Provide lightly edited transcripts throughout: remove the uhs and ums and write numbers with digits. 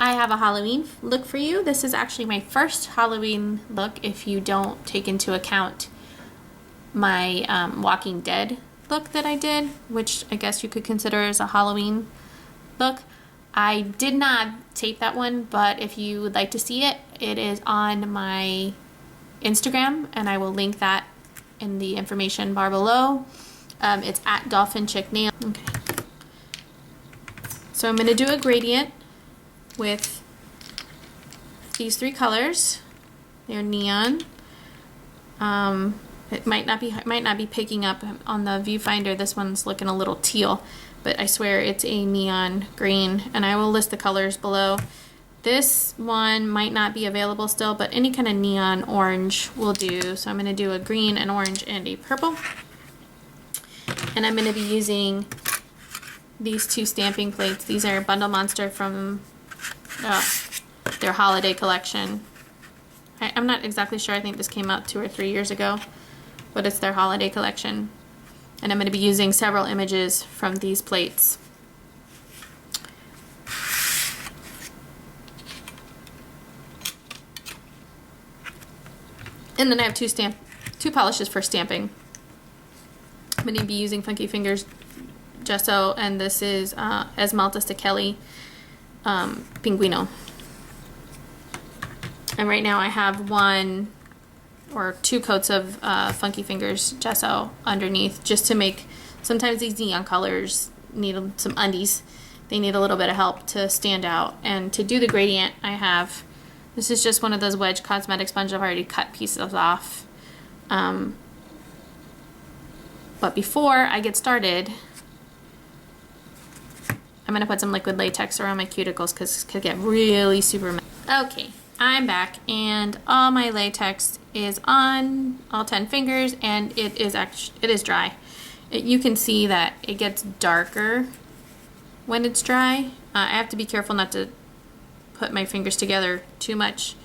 I have a Halloween look for you. This is actually my first Halloween look if you don't take into account my Walking Dead look that I did, which I guess you could consider as a Halloween look. I did not tape that one, but if you would like to see it, it is on my Instagram, and I will link that in the information bar below. It's at Dolphin Chick Nail. Okay. So I'm going to do a gradient with these three colors. They're neon. It might not be picking up on the viewfinder. This one's looking a little teal, but I swear it's a neon green, and I will list the colors below. This one might not be available still, but any kind of neon orange will do. So I'm going to do a green, an orange, and a purple. And I'm going to be using these two stamping plates. These are Bundle Monster from their holiday collection. I'm not exactly sure. I think this came out 2 or 3 years ago, but it's their holiday collection. And I'm going to be using several images from these plates. And then I have two polishes for stamping. I'm going to be using Funky Fingers Gesso, and this is Esmaltes de Kelly Pinguino. And right now I have 1 or 2 coats of Funky Fingers Gesso underneath, just to make, sometimes these neon colors need some undies. They need a little bit of help to stand out. And to do the gradient, I have, this is just one of those wedge cosmetic sponges. I've already cut pieces off. But before I get started, I'm going to put some liquid latex around my cuticles because it could get really super messy. Okay, I'm back, and all my latex is on all 10 fingers, and it is dry. You can see that it gets darker when it's dry. I have to be careful not to put my fingers together too much,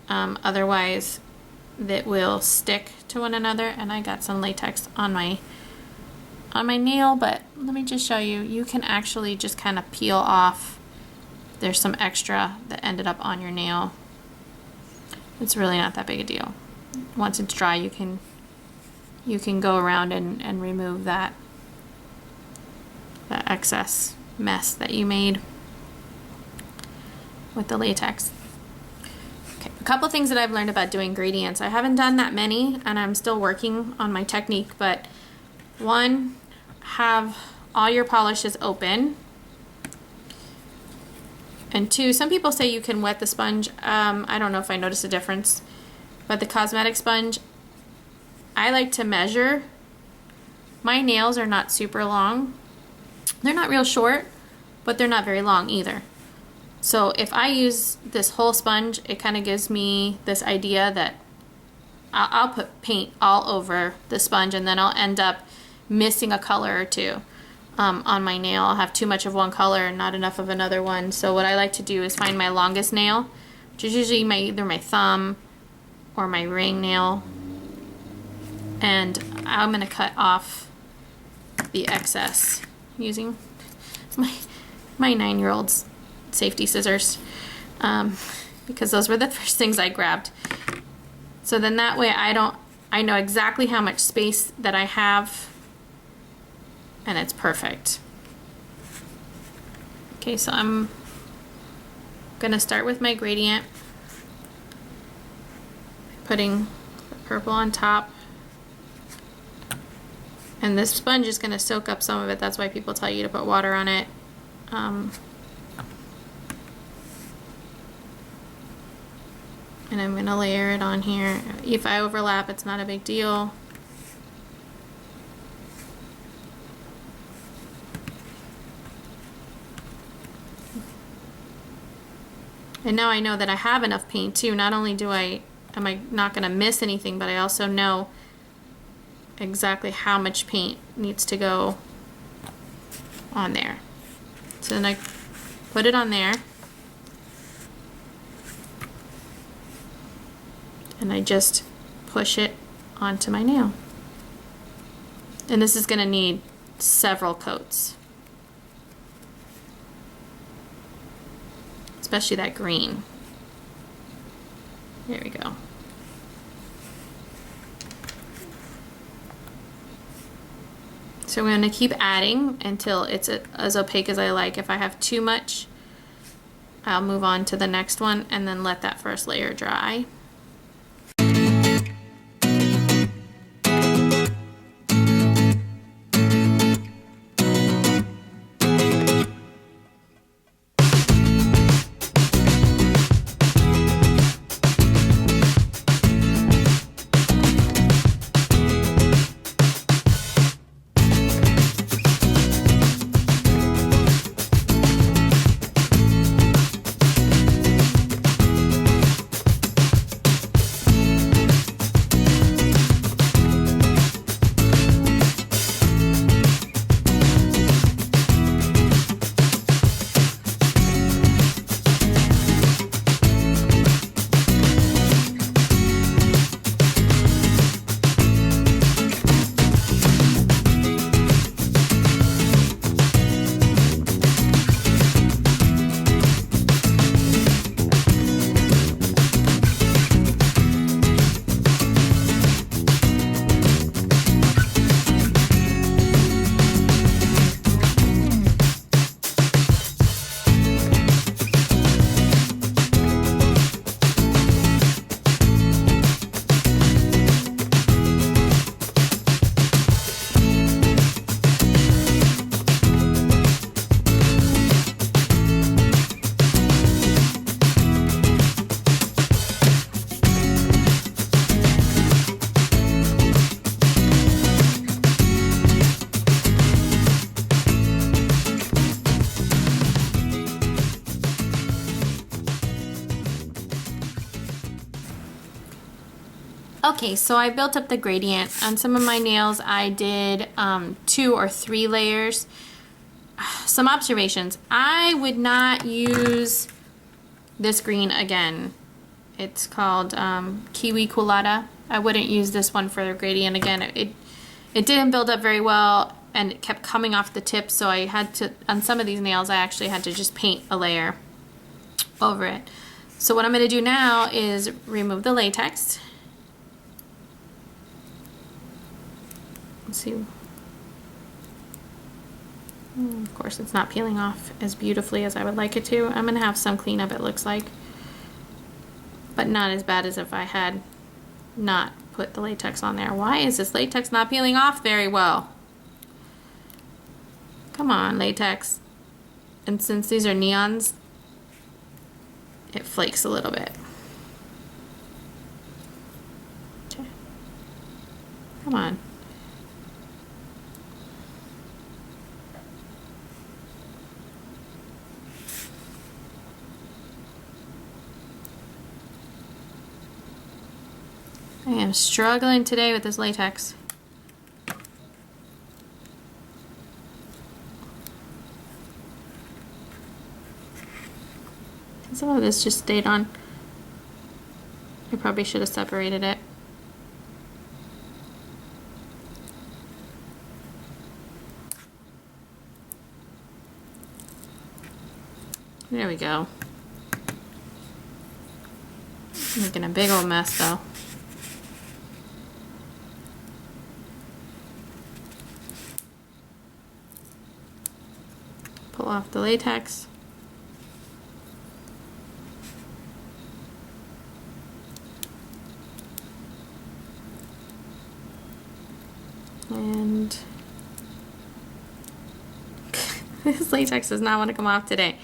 otherwise that will stick to one another. And I got some latex on my nail, but let me just show you. You can actually just kind of peel off. There's some extra that ended up on your nail. It's really not that big a deal. Once it's dry, you can go around and remove that excess mess that you made with the latex. Okay, a couple things that I've learned about doing gradients. I haven't done that many, and I'm still working on my technique, but 1, have all your polishes open. And 2, some people say you can wet the sponge. I don't know if I noticed a difference, but the cosmetic sponge, I like to measure. My nails are not super long. They're not real short, but they're not very long either. So if I use this whole sponge, it kind of gives me this idea that I'll put paint all over the sponge, and then I'll end up missing a color or 2 on my nail. I'll have too much of one color and not enough of another one. So what I like to do is find my longest nail, which is usually either my thumb or my ring nail, and I'm going to cut off the excess using my 9-year-old's safety scissors, because those were the first things I grabbed. So then that way I know exactly how much space that I have, and it's perfect. Okay, so I'm gonna start with my gradient, putting the purple on top, and this sponge is gonna soak up some of it. That's why people tell you to put water on it. And I'm gonna layer it on here. If I overlap, it's not a big deal. And now I know that I have enough paint too. Not only am I not gonna miss anything, but I also know exactly how much paint needs to go on there. So then I put it on there, and I just push it onto my nail. And this is gonna need several coats. especially that green. There we go. So I'm going to keep adding until it's as opaque as I like. If I have too much, I'll move on to the next one and then let that first layer dry. Okay, so I built up the gradient. On some of my nails, I did 2 or 3 layers. Some observations. I would not use this green again. It's called Kiwi Colada. I wouldn't use this one for the gradient again. It didn't build up very well and it kept coming off the tip, so I had to, on some of these nails, I actually had to just paint a layer over it. So what I'm going to do now is remove the latex. Let's see. Of course, it's not peeling off as beautifully as I would like it to. I'm going to have some cleanup, it looks like, but not as bad as if I had not put the latex on there. Why is this latex not peeling off very well? Come on, latex. And since these are neons, it flakes a little bit. Okay. Come on. I am struggling today with this latex. Some of this just stayed on. I probably should have separated it. There we go. Making a big old mess though. Pull off the latex. And this latex does not want to come off today.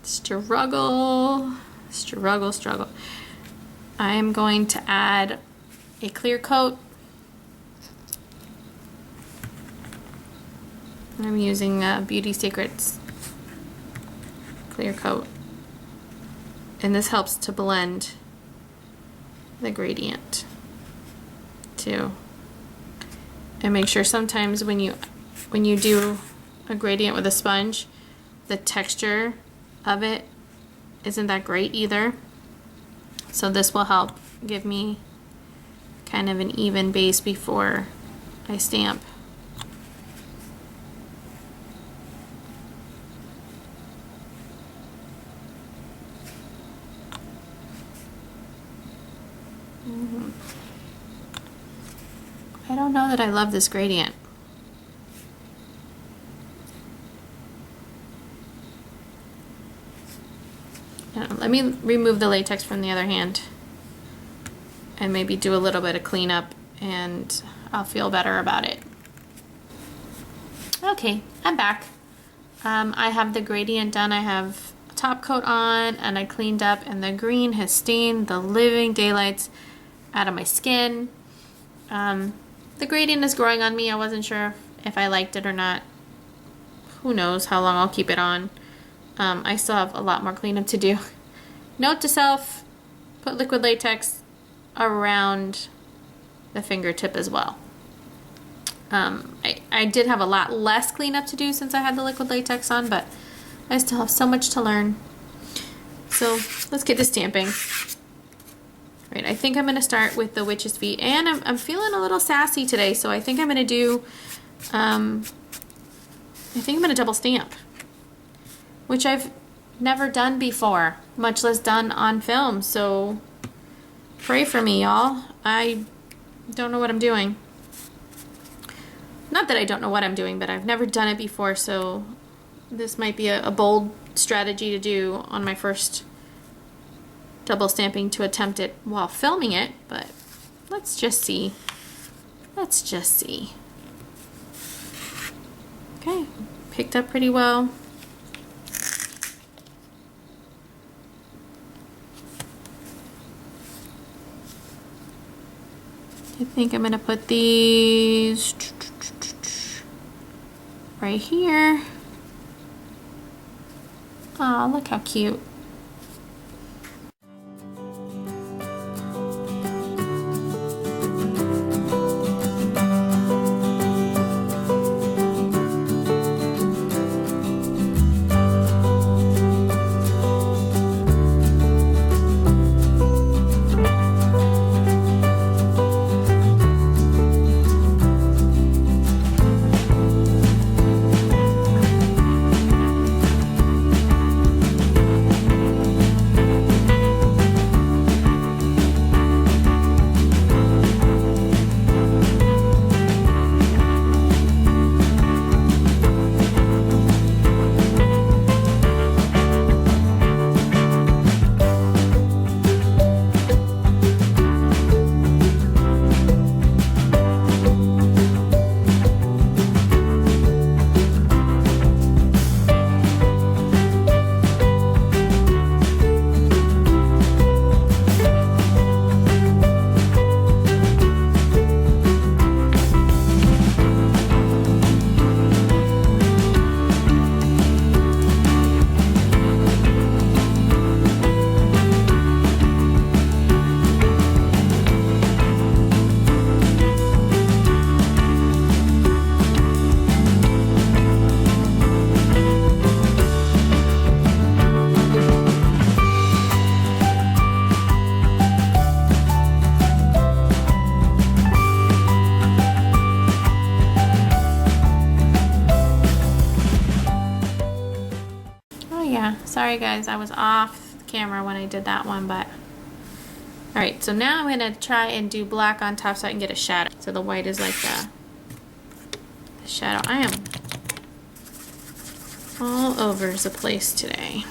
Struggle. I am going to add a clear coat. I'm using Beauty Secrets clear coat, and this helps to blend the gradient too. And make sure sometimes when you do a gradient with a sponge, the texture of it isn't that great either. So this will help give me kind of an even base before I stamp. I don't know that I love this gradient. Let me remove the latex from the other hand and maybe do a little bit of cleanup and I'll feel better about it. Okay, I'm back. I have the gradient done. I have a top coat on and I cleaned up, and the green has stained the living daylights out of my skin. The gradient is growing on me. I wasn't sure if I liked it or not. Who knows how long I'll keep it on. I still have a lot more cleanup to do. Note to self, put liquid latex around the fingertip as well. I did have a lot less cleanup to do since I had the liquid latex on, but I still have so much to learn. So let's get to stamping. Right, I think I'm going to start with the witch's feet, and I'm feeling a little sassy today, so I think I'm going to do, I think I'm going to double stamp, which I've never done before, much less done on film, so pray for me, y'all. I don't know what I'm doing. Not that I don't know what I'm doing, but I've never done it before, so this might be a bold strategy to do on my first double stamping, to attempt it while filming it, but let's just see. Let's just see. Okay, picked up pretty well. I think I'm gonna put these right here. Oh, look how cute. Sorry guys, I was off camera when I did that one, but alright, so now I'm gonna try and do black on top so I can get a shadow. So the white is like the shadow. I am all over the place today.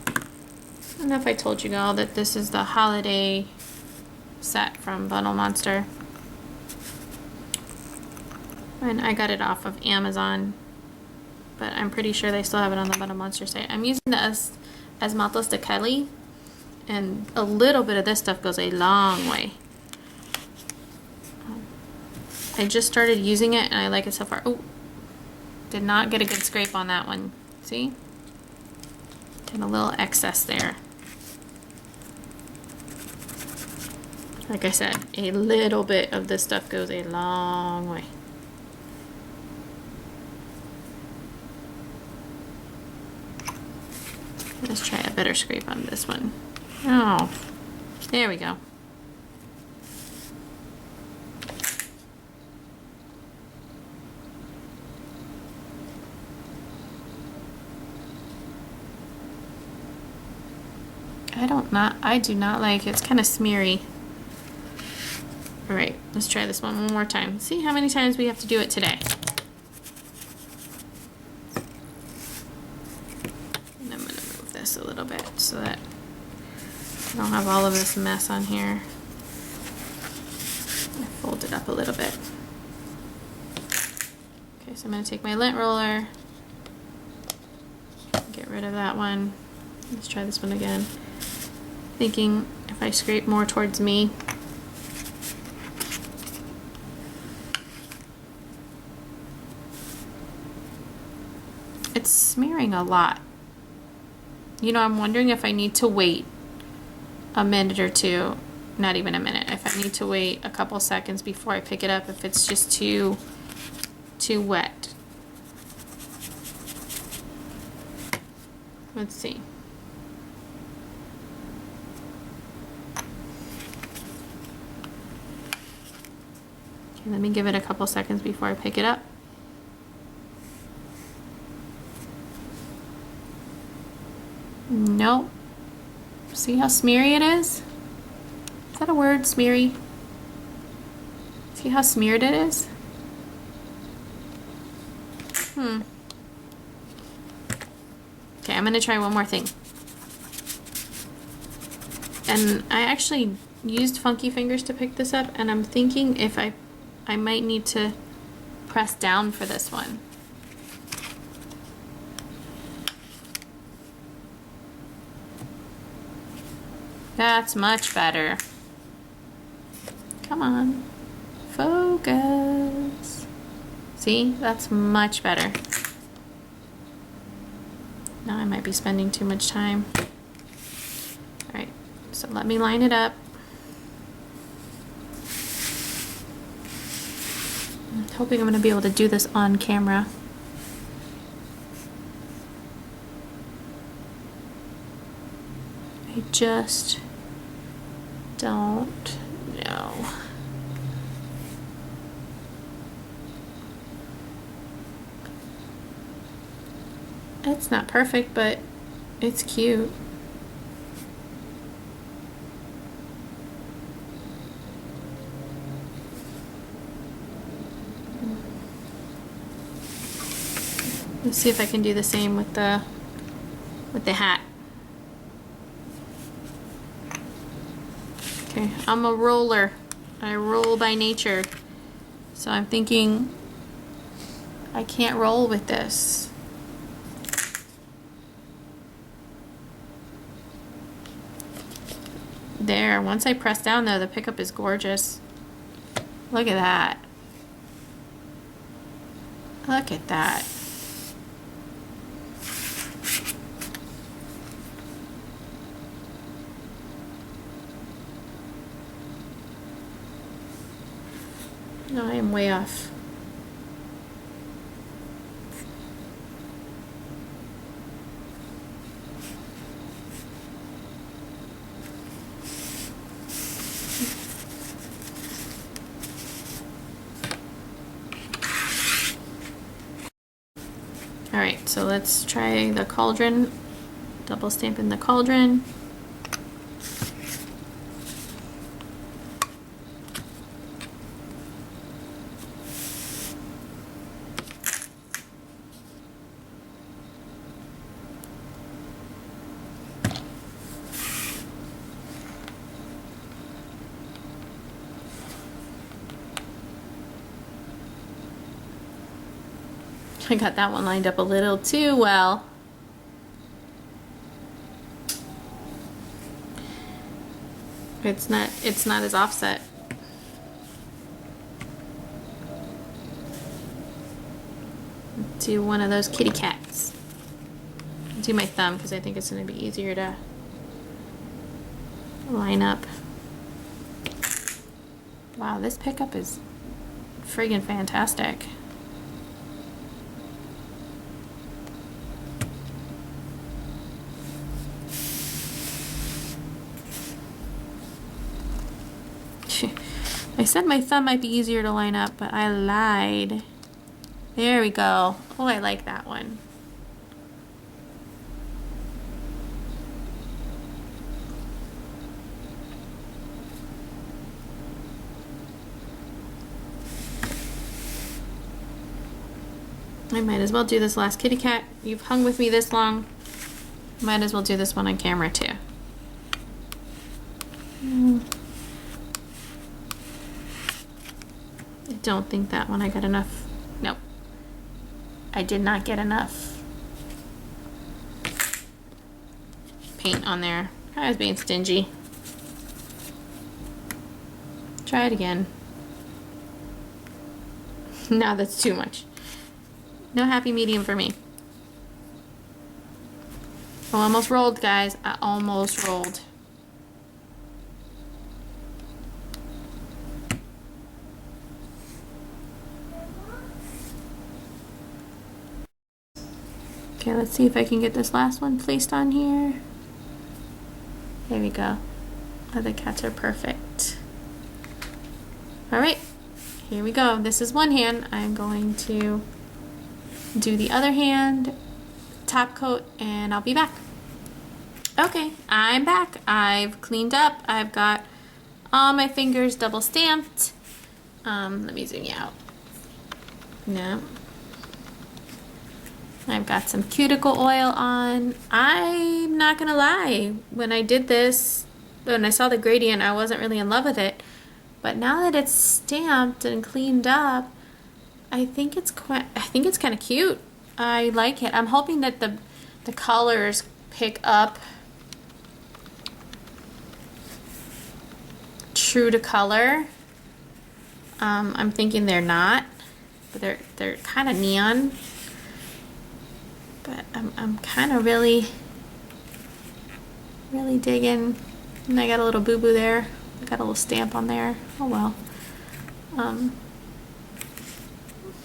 I don't know if I told you all that this is the holiday set from Bundle Monster. And I got it off of Amazon, but I'm pretty sure they still have it on the Bundle Monster site. I'm using the Esmaltes de Kelly, and a little bit of this stuff goes a long way. I just started using it and I like it so far. Oh, did not get a good scrape on that one. See? Did a little excess there. Like I said, a little bit of this stuff goes a long way. Let's try a better scrape on this one. Oh, there we go. I do not like it. It's kind of smeary. All right, let's try this one more time. See how many times we have to do it today. And I'm gonna move this a little bit so that I don't have all of this mess on here. I fold it up a little bit. Okay, so I'm gonna take my lint roller, get rid of that one. Let's try this one again. Thinking if I scrape more towards me. It's smearing a lot. You know, I'm wondering if I need to wait a minute or two, not even a minute, if I need to wait a couple seconds before I pick it up, if it's just too wet. Let's see. Okay, let me give it a couple seconds before I pick it up. Nope. See how smeary it is? Is that a word, smeary? See how smeared it is? Okay, I'm gonna try one more thing. And I actually used funky fingers to pick this up, and I'm thinking if I might need to press down for this one. That's much better. Come on, focus. See, that's much better. Now I might be spending too much time. All right, so let me line it up. I'm hoping I'm gonna be able to do this on camera. I just don't know. It's not perfect, but it's cute. Let's see if I can do the same with the hat. Okay, I'm a roller. I roll by nature. So I'm thinking I can't roll with this. There, once I press down though, the pickup is gorgeous. Look at that. Look at that. No, I am way off. All right, so let's try the cauldron. Double stamp in the cauldron. I got that one lined up a little too well. It's not as offset. Do one of those kitty cats. Do my thumb because I think it's going to be easier to line up. Wow, this pickup is friggin' fantastic. I said my thumb might be easier to line up, but I lied. There we go. Oh, I like that one. I might as well do this last kitty cat. You've hung with me this long. Might as well do this one on camera too. I don't think that one I got enough. Nope. I did not get enough paint on there. I was being stingy. Try it again. No, that's too much. No happy medium for me. I almost rolled, guys. I almost rolled. Okay, let's see if I can get this last one placed on here. There we go. Oh, the cats are perfect. All right, here we go. This is one hand. I'm going to do the other hand, top coat, and I'll be back. Okay, I'm back. I've cleaned up. I've got all my fingers double stamped. Let me zoom you out. No. I've got some cuticle oil on. I'm not gonna lie, when I did this, when I saw the gradient, I wasn't really in love with it. But now that it's stamped and cleaned up, I think it's kind of cute. I like it. I'm hoping that the colors pick up true to color. I'm thinking they're not, but they're kind of neon. But I'm kind of really digging. And I got a little boo-boo there. I got a little stamp on there. Oh well.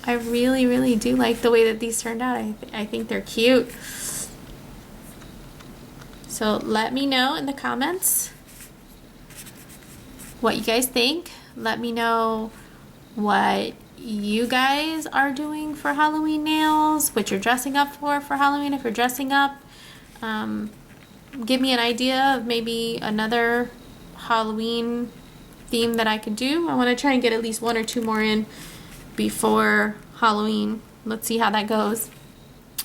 I really do like the way that these turned out. I think they're cute. So let me know in the comments what you guys think. Let me know what you guys are doing for Halloween nails, what you're dressing up for Halloween if you're dressing up. Give me an idea of maybe another Halloween theme that I could do. I want to try and get at least 1 or 2 more in before Halloween. Let's see how that goes.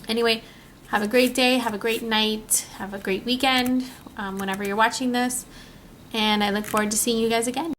Anyway, have a great day, have a great night, have a great weekend whenever you're watching this, and I look forward to seeing you guys again.